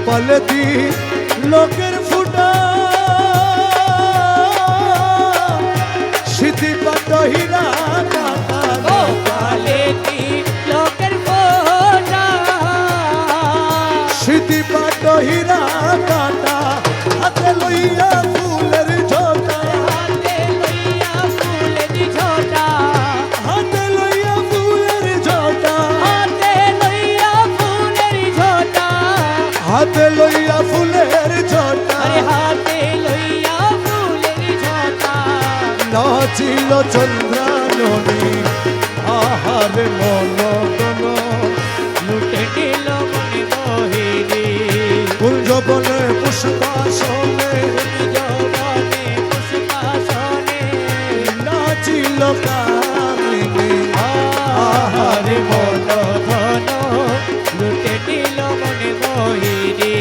কপালেতি লোকের ফুটা স্মৃতি পাটহিরা কাটা কপালেতি লোকের ফোঁটা স্মৃতি পাটহিরা কাটা হাতে লইয়া ফুলের ঝোটা হাতে লইয়া ফুলের ঝোঁটা হাতে লইয়া ফুলের ঝোটা হাতে লইয়া ফুলের ঝোঁটা হাতে লইয়া ফুলের ঝোটা আরে হাতে লইয়া ফুলের ঝোঁটা নাচিল চন্দ্রাননী আহারে মনগণ লুটে নিল মনে মোহিনী কুঞ্জ বনে পুষ্পাসনে যৌবনে পুষ্পাসনে নাচিল কামিনী আহারে মন ধন লুটে নিল মনে মোহিনী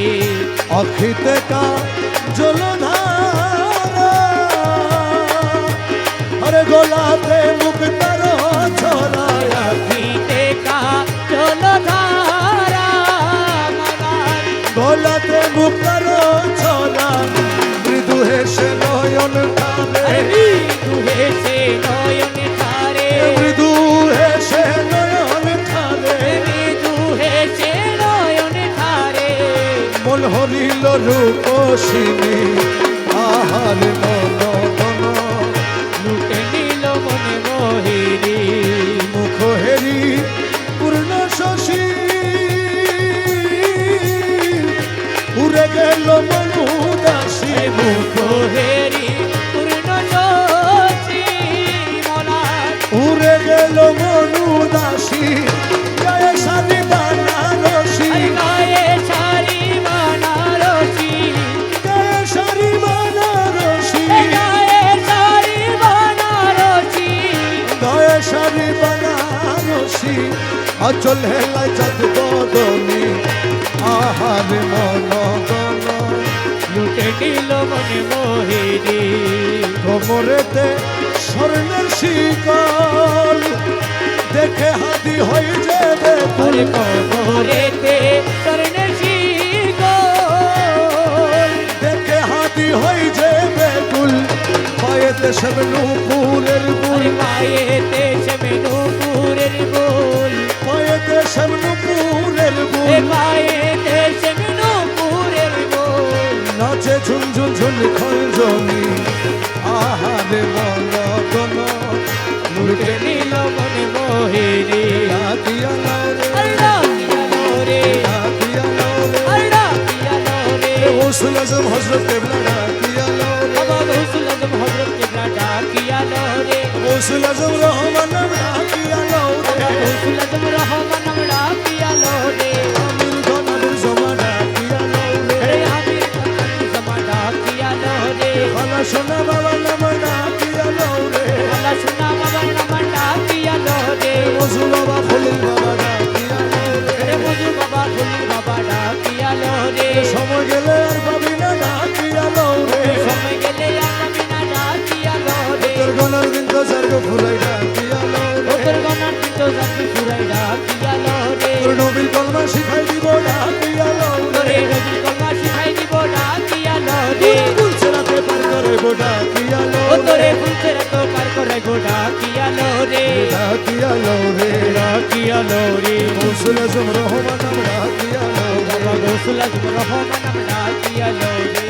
অখিতে কা জলধারা আরে গোলাপে মুক্তার ছড়ায়া আখিতে কা জলধারা মনার গোলাপে মুক্তার ছড়া মৃদু হেসে নয়ন ধারে মৃদু হেসে নয়ন ধারে মৃদু হেসে নয়ন ধারে মৃদু হেসে নয়ন ধারে মন হরিল রূপসিনী আহারে মনগণ লুটে নিল মনে মোহিনী মুখ হেরি পূর্ণ শশী উড়ে গেল মনু দাসী মুখ হেরি পূর্ণ জ্যোতি মলার উড়ে গেল মনু দাসী গায়ে শাড়ি বানারসি গায়ে শাড়ি বানারসি গায়ে শাড়ি বানারসি গায়ে শাড়ি বানারসি গায়ে শাড়ি বানারসি অচল হেলায় চাঁদ বদনি আহারে মনগণ লুটে নিল মনে মোহিনী কোমরেতে স্বর্ণের শিকল দেখে হাতি হয়ে যাবে আরে কবরেতে স্বর্ণের শিকল দেখে হাতি হয়ে যাবে কুল পায়েতে সব নুপুরের বুল আরে পায়েতে সেমেনুপুরের বোল পায়েতে সব নুপুরের বুল পায়েতে সেমেনুপুরের বোল নাচে ঝুনঝুন ঝুন খঞ্জনি আহারে মনগণ লুটে নিল মনে মোহিনী ডাকিয়া লাও রে আল্লাহ কিয়ালো রে ডাকিয়া লাও রে আল্লাহ কিয়ালো রে গৌসুল আজম হযরত কেবলা ডাকিয়া লাও রে বাবা গৌসুল আজম হযরত কেবলা ডাকিয়ালো রে গৌসুল আজম রহমান ডাকিয়া লাও বাবা রে গৌসুল আজম রহমান নাম ডাকিয়ালো রে আমির গনাবের জমা ডাকিয়া লাও রে রে আমির খান জমা ডাকিয়ালো রে খালা সোনা বাবা নাম ডাকিয়া লাও রে আল্লাহ সোনা বাবার নাম ডাকিয়ালো রে মজু বাবা ফলিল বাবা ডাকিয়া লাও রে রে মজু বাবা ফুলি বাবা ডাকিয়ালো রে সময় গেলে আর পাবি না ডাকিয়া লাও রে সময় গেলে আমি না ডাকিয়ালো রে তোর গনার দিন তো স্বর্গ ফুলাই ডাকিয়া লাও রে তোর গনার কিন্তু জাতি ফুরাই ডাকিয়ালো রে তোর নবীর কলমা শিখাই দিব ডাকিয়া লাও রে তোরে রবি কলমা শিখাই দিব ডাকিয়ালো রে তুলছে রাতে পার করে গো ডাকিয়া ও লাও তোরে ফুলছে তো পার করে গো ডাকিয়ালো রে ডাকিয়া লাও রে ডাকিয়ালো রে গৌসুল আজম রহমান ডাকিয়া লাও রে বাবা গৌসুল আজম রহমান নাম ডাকিয়ালো রে